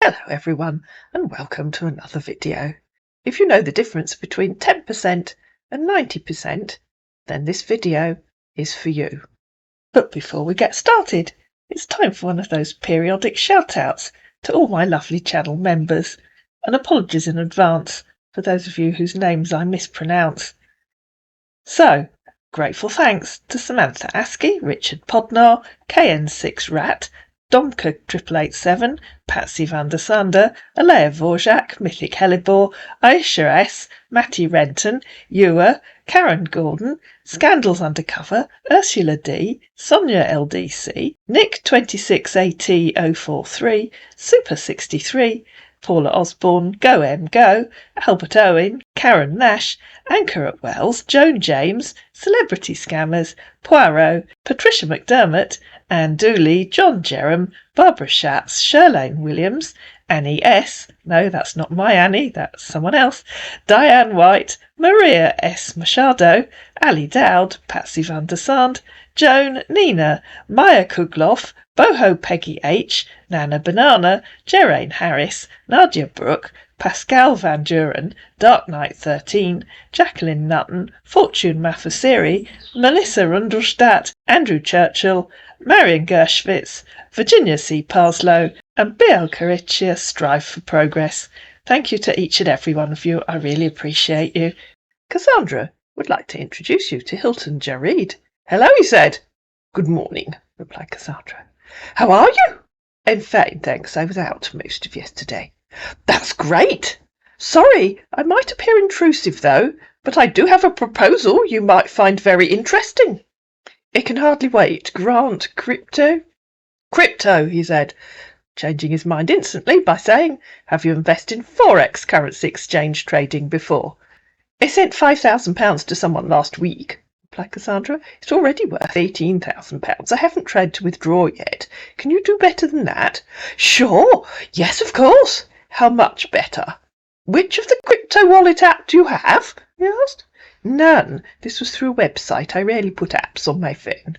Hello everyone and welcome to another video. If you know the difference between 10% and 90%, then this video is for you. But before we get started, it's time for one of those periodic shout-outs to all my lovely channel members, and apologies in advance for those of you whose names I mispronounce. So, grateful thanks to Samantha Askey, Richard Podnar, KN6Rat, Domka 887, Patsy van der Sander, Alea Vorjak, Mythic Hellebore, Aisha S, Matty Renton, Ewer, Karen Gordon, Scandals Undercover, Ursula D, Sonia LDC, Nick 26AT043, Super 63, Paula Osborne, Go M Go, Albert Owen, Karen Nash, Anchor at Wells, Joan James, Celebrity Scammers, Poirot, Patricia McDermott, Anne Dooley, John Jerram, Barbara Schatz, Shirlane Williams, Annie S. No, that's not my Annie, that's someone else. Diane White, Maria S. Machado, Ali Dowd, Patsy van der Sand, Joan, Nina, Maya Kugloff, Boho Peggy H, Nana Banana, Geraine Harris, Nadia Brooke, Pascal Van Duren, Dark Knight 13, Jacqueline Nutton, Fortune Mafasiri, Melissa Rundlestadt, Andrew Churchill, Marion Gershwitz, Virginia C. Parslow, and B.L. Caricia Strive for Progress. Thank you to each and every one of you. I really appreciate you. Cassandra would like to introduce you to Hilton Jareed. Hello, he said. Good morning, replied Cassandra. How are you? I'm fine, thanks. I was out most of yesterday. That's great. Sorry, I might appear intrusive, though, but I do have a proposal you might find very interesting. It can hardly wait. Grant crypto? Crypto, he said, changing his mind instantly by saying, have you invested in Forex currency exchange trading before? I sent £5,000 to someone last week, replied Cassandra. It's already worth £18,000. I haven't tried to withdraw yet. Can you do better than that? Sure. Yes, of course. How much better? Which of the crypto wallet app do you have? He asked. None. This was through a website. I rarely put apps on my phone.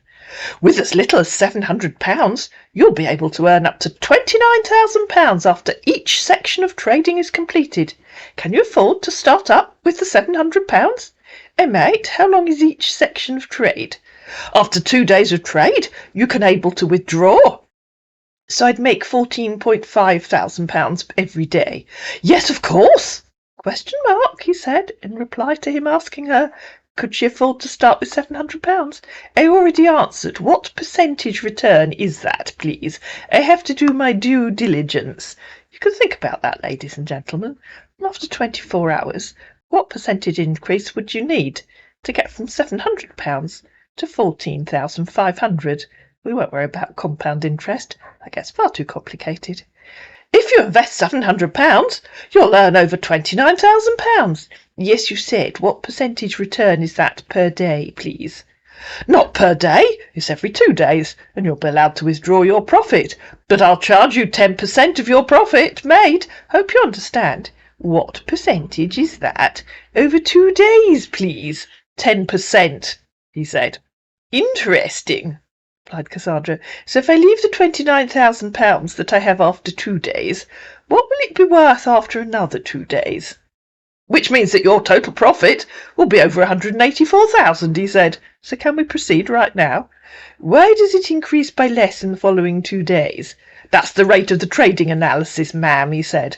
With as little as £700, you'll be able to earn up to £29,000 after each section of trading is completed. Can you afford to start up with the £700? Mate, how long is each section of trade? After 2 days of trade, you can able to withdraw. So I'd make £14,500 every day. Yes, of course. Question mark, he said, in reply to him asking her, could she afford to start with £700? I already answered. What percentage return is that, please? I have to do my due diligence. You can think about that, ladies and gentlemen. After 24 hours, what percentage increase would you need to get from £700 to £14,500? We won't worry about compound interest. That gets far too complicated. If you invest £700, you'll earn over £29,000. Yes, you said. What percentage return is that per day, please? Not per day. It's every 2 days, and you'll be allowed to withdraw your profit. But I'll charge you 10% of your profit made. Hope you understand. What percentage is that? Over 2 days, please. 10%, he said. Interesting, replied Cassandra. So if I leave the £29,000 that I have after 2 days, what will it be worth after another 2 days? Which means that your total profit will be over 184,000, he said. So can we proceed right now? Why does it increase by less in the following 2 days? That's the rate of the trading analysis, ma'am, he said.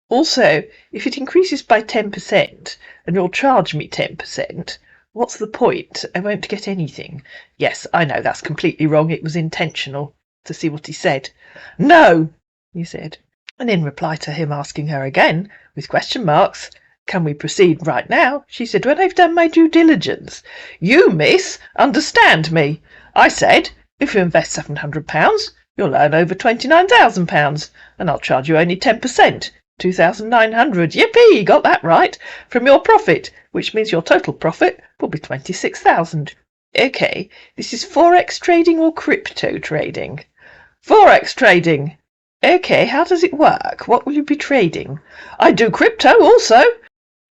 Also, if it increases by 10% and you'll charge me 10%, what's the point? I won't get anything. Yes, I know that's completely wrong. It was intentional. To see what he said. No, he said. And in reply to him asking her again, with question marks, can we proceed right now? She said, when I've done my due diligence. You, miss, understand me. I said, if you invest £700, you'll earn over £29,000, and I'll charge you only 10%. 2,900. Yippee! Got that right. From your profit, which means your total profit will be 26,000. Okay, this is Forex trading or crypto trading? Forex trading. Okay, how does it work? What will you be trading? I do crypto also.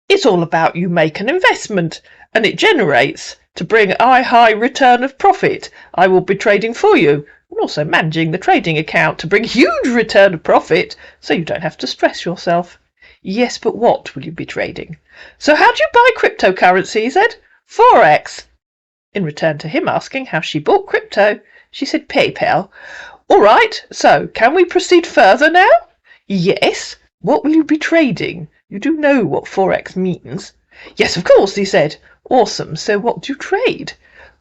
It's all about you make an investment and it generates to bring a high return of profit. I will be trading for you. and also managing the trading account to bring a huge return of profit so you don't have to stress yourself. Yes, but what will you be trading? So how do you buy cryptocurrency, he said. Forex. In return to him asking how she bought crypto, she said PayPal. All right, so can we proceed further now? Yes. What will you be trading? You do know what Forex means. Yes, of course, he said. Awesome. So what do you trade?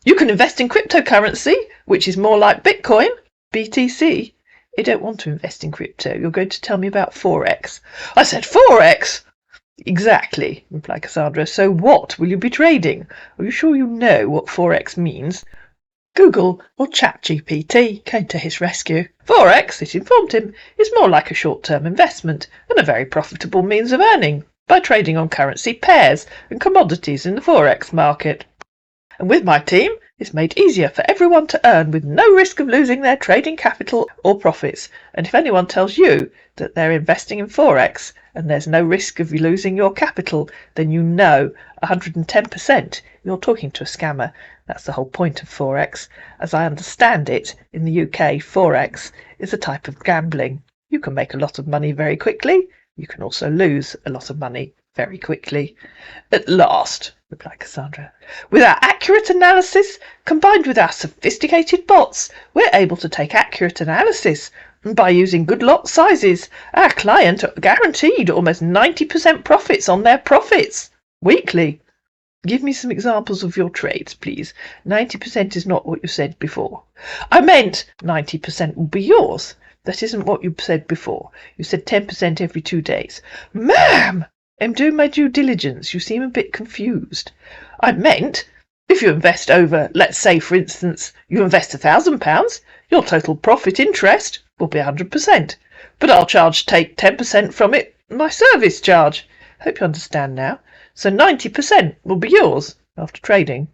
You can invest in cryptocurrency, which is more like Bitcoin, BTC. I don't want to invest in crypto. You're going to tell me about Forex. I said Forex. Exactly, replied Cassandra. So what will you be trading? Are you sure you know what Forex means? Google or ChatGPT came to his rescue. Forex, it informed him, is more like a short-term investment and a very profitable means of earning by trading on currency pairs and commodities in the Forex market. And with my team, it's made easier for everyone to earn with no risk of losing their trading capital or profits. And if anyone tells you that they're investing in Forex and there's no risk of you losing your capital, then you know 110% you're talking to a scammer. That's the whole point of Forex. As I understand it, in the UK, Forex is a type of gambling. You can make a lot of money very quickly. You can also lose a lot of money very quickly. At last, replied Cassandra. With our accurate analysis, combined with our sophisticated bots, we're able to take accurate analysis. And by using good lot sizes, our client guaranteed almost 90% profits on their profits weekly. Give me some examples of your trades, please. 90% is not what you said before. I meant 90% will be yours. That isn't what you said before. You said 10% every 2 days. Ma'am! I'm doing my due diligence. You seem a bit confused. I meant, if you invest over, let's say, for instance, you invest £1,000, your total profit interest will be 100%. But I'll take 10% from it, my service charge. Hope you understand now. So 90% will be yours after trading.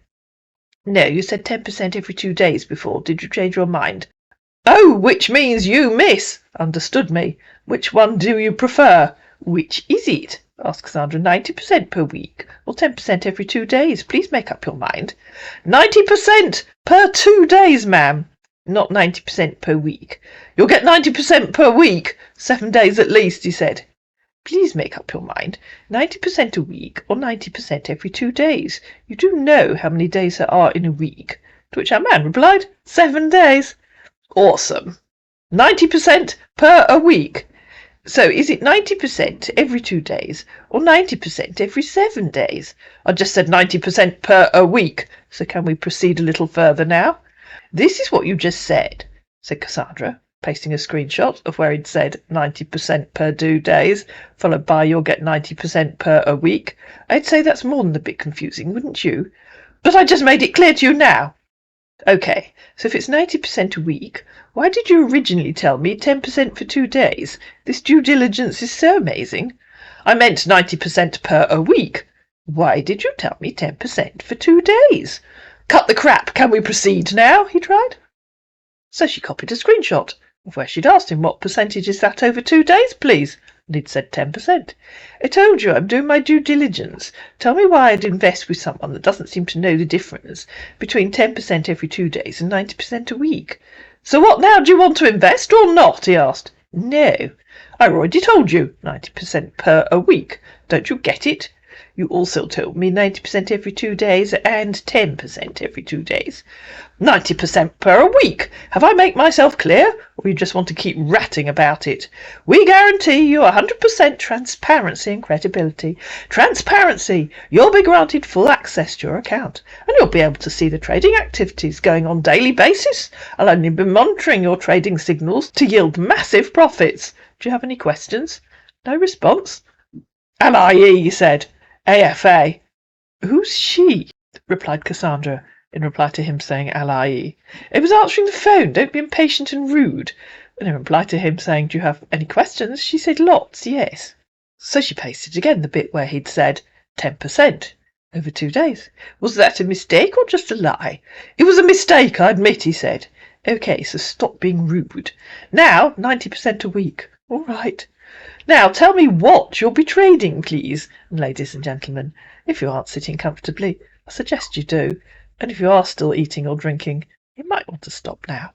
No, you said 10% every 2 days before. Did you change your mind? Oh, which means you misunderstood me. Which one do you prefer? Which is it? Asked Cassandra. 90% per week or 10% every 2 days? Please make up your mind. 90% per 2 days, ma'am. Not 90% per week. You'll get 90% per week. 7 days at least, he said. Please make up your mind. 90% a week or 90% every 2 days. You do know how many days there are in a week. To which our man replied, 7 days. Awesome. 90% per a week. So is it 90% every 2 days or 90% every 7 days? I just said 90% per a week. So can we proceed a little further now? This is what you just said, said Cassandra, pasting a screenshot of where he'd said 90% per 2 days, followed by you'll get 90% per a week. I'd say that's more than a bit confusing, wouldn't you? But I just made it clear to you now. OK, so if it's 90% a week, why did you originally tell me 10% for 2 days? This due diligence is so amazing. I meant 90% per a week. Why did you tell me 10% for 2 days? Cut the crap, can we proceed now? He tried. So she copied a screenshot of where she'd asked him what percentage is that over 2 days, please, and he'd said 10%. I told you I'm doing my due diligence. Tell me why I'd invest with someone that doesn't seem to know the difference between 10% every 2 days and 90% a week. So what now, do you want to invest or not? He asked. No, I already told you 90% per a week. Don't you get it? You also told me 90% every 2 days and 10% every 2 days. 90% per a week. Have I made myself clear, or you just want to keep ratting about it? We guarantee you 100% transparency and credibility. Transparency. You'll be granted full access to your account, and you'll be able to see the trading activities going on daily basis. I'll only be monitoring your trading signals to yield massive profits. Do you have any questions? No response? LIE, he said. AFA. Who's she? Replied Cassandra, in reply to him saying LIE. It was answering the phone. Don't be impatient and rude. And in reply to him saying, do you have any questions? She said lots, yes. So she pasted again the bit where he'd said 10% over 2 days. Was that a mistake or just a lie? It was a mistake, I admit, he said. OK, so stop being rude. Now, 90% a week. All right. Now tell me what you'll be trading, please. And ladies and gentlemen, if you aren't sitting comfortably, I suggest you do. And if you are still eating or drinking, you might want to stop now.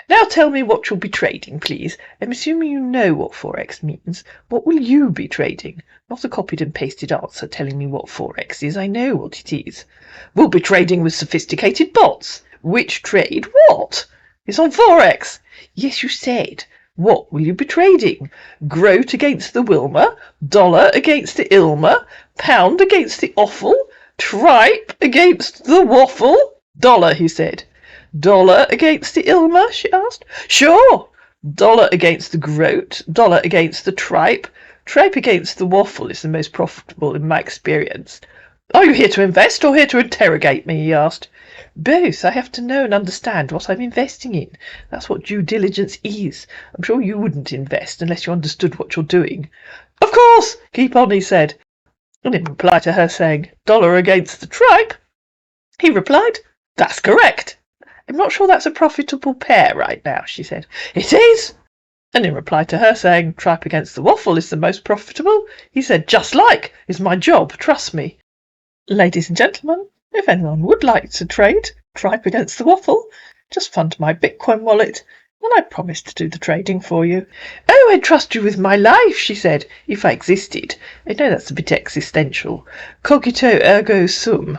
Now tell me what you'll be trading, please. I'm assuming you know what Forex means. What will you be trading? Not a copied and pasted answer telling me what Forex is. I know what it is. We'll be trading with sophisticated bots. Which trade what? It's on Forex. Yes, you said. What will you be trading? Groat against the Wilma, dollar against the Ilma, pound against the offal, tripe against the waffle? Dollar, he said. Dollar against the Ilma? She asked. Sure. Dollar against the groat, dollar against the tripe. Tripe against the waffle is the most profitable in my experience. Are you here to invest or here to interrogate me? He asked. Both. I have to know and understand what I'm investing in. That's what due diligence is. I'm sure you wouldn't invest unless you understood what you're doing. Of course. Keep on, he said. And in reply to her saying, dollar against the tripe, he replied, that's correct. I'm not sure that's a profitable pair right now, she said. It is. And in reply to her saying, tripe against the waffle is the most profitable, he said, just like. It's my job, trust me. Ladies and gentlemen, if anyone would like to trade tripe against the waffle, just fund my Bitcoin wallet and I promise to do the trading for you. Oh, I'd trust you with my life, she said, if I existed. I know that's a bit existential. Cogito ergo sum.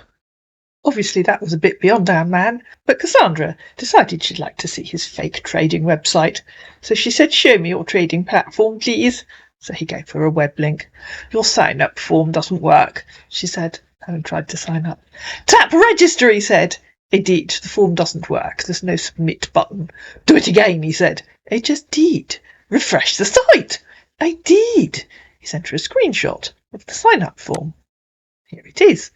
Obviously that was a bit beyond our man, but Cassandra decided she'd like to see his fake trading website. So she said, show me your trading platform, please. So he gave her a web link. Your sign-up form doesn't work, she said, having tried to sign up. Tap register, he said. I did. The form doesn't work. There's no submit button. Do it again, he said. I just did. Refresh the site. I did. He sent her a screenshot of the sign-up form. Here it is.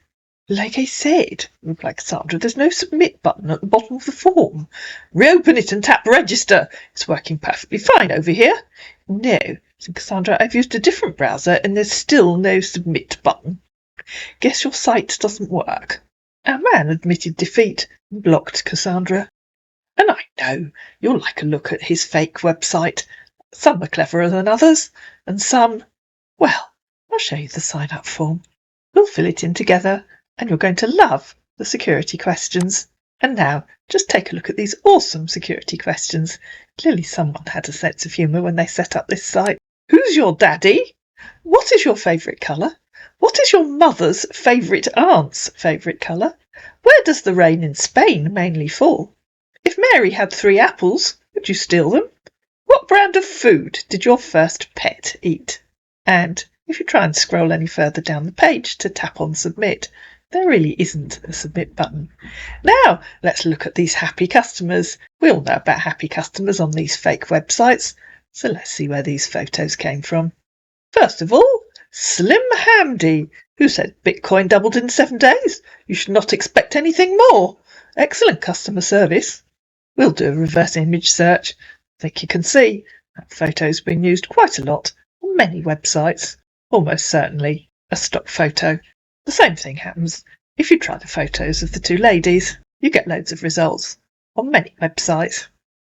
Like I said, replied Cassandra, there's no submit button at the bottom of the form. Reopen it and tap register. It's working perfectly fine over here. No, said Cassandra, I've used a different browser and there's still no submit button. Guess your site doesn't work. Our man admitted defeat and blocked Cassandra. And I know you'll like a look at his fake website. Some are cleverer than others, and some, well, I'll show you the sign-up form. We'll fill it in together, and you're going to love the security questions. And now, just take a look at these awesome security questions. Clearly someone had a sense of humour when they set up this site. Who's your daddy? What is your favourite colour? What is your mother's favourite aunt's favourite colour? Where does the rain in Spain mainly fall? If Mary had 3 apples, would you steal them? What brand of food did your first pet eat? And if you try and scroll any further down the page to tap on submit, there really isn't a submit button. Now, let's look at these happy customers. We all know about happy customers on these fake websites, so let's see where these photos came from. First of all, Slim Hamdy, who said Bitcoin doubled in 7 days. You should not expect anything more. Excellent customer service. We'll do a reverse image search. I think you can see that photo's been used quite a lot on many websites. Almost certainly a stock photo. The same thing happens if you try the photos of the 2 ladies. You get loads of results on many websites.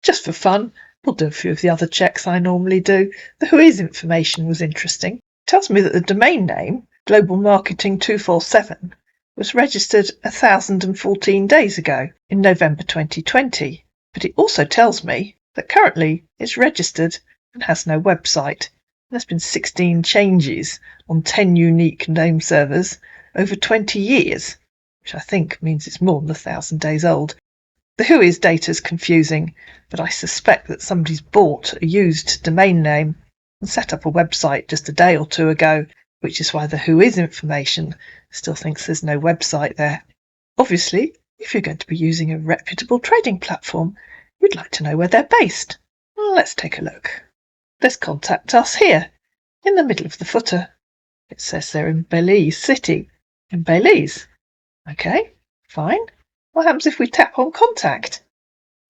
Just for fun, we'll do a few of the other checks I normally do. The who is information was interesting. It tells me that the domain name, Global Marketing 247, was registered 1,014 days ago in November 2020. But it also tells me that currently it's registered and has no website. There's been 16 changes on 10 unique name servers over 20 years, which I think means it's more than 1,000 days old. The who is data is confusing, but I suspect that somebody's bought a used domain name and set up a website just a day or 2 ago, which is why the who is information still thinks there's no website there. Obviously, if you're going to be using a reputable trading platform, you'd like to know where they're based. Let's take a look. There's Contact Us here, in the middle of the footer. It says they're in Belize City. In Belize. Okay, fine. What happens if we tap on Contact?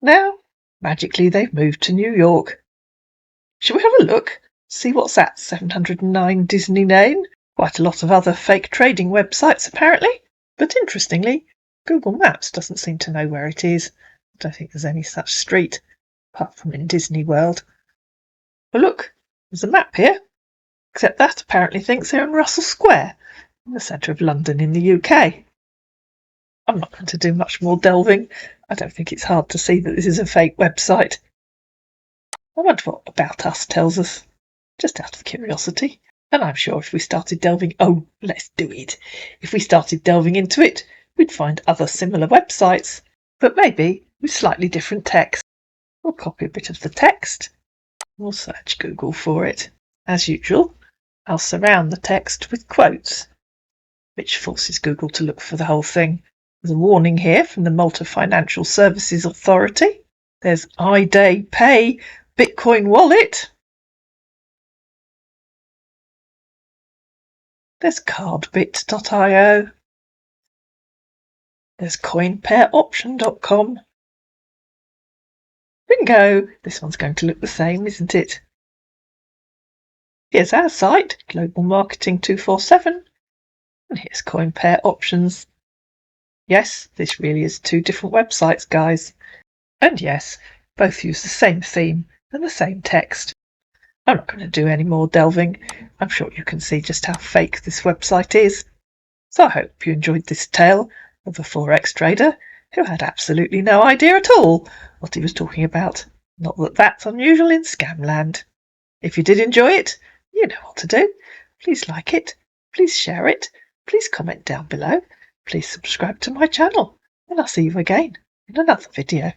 Now, magically they've moved to New York. Shall we have a look? See what's at 709 Disney Lane? Quite a lot of other fake trading websites apparently. But interestingly, Google Maps doesn't seem to know where it is. I don't think there's any such street, apart from in Disney World. Well, look, there's a map here, except that apparently thinks they're in Russell Square, in the centre of London in the UK. I'm not going to do much more delving. I don't think it's hard to see that this is a fake website. I wonder what About Us tells us, just out of curiosity. And I'm sure if we started delving, let's do it. If we started delving into it, we'd find other similar websites, but maybe with slightly different text. We'll copy a bit of the text. We'll search Google for it. As usual, I'll surround the text with quotes, which forces Google to look for the whole thing. There's a warning here from the Malta Financial Services Authority. There's iDay Pay Bitcoin Wallet. There's cardbit.io. There's coinpairoption.com. Bingo! This one's going to look the same, isn't it? Here's our site, Global Marketing 247. And here's CoinPair Options. Yes, this really is two different websites, guys. And yes, both use the same theme and the same text. I'm not going to do any more delving. I'm sure you can see just how fake this website is. So I hope you enjoyed this tale of a Forex trader who had absolutely no idea at all what he was talking about. Not that that's unusual in Scamland. If you did enjoy it, you know what to do. Please like it, please share it, please comment down below, please subscribe to my channel, and I'll see you again in another video.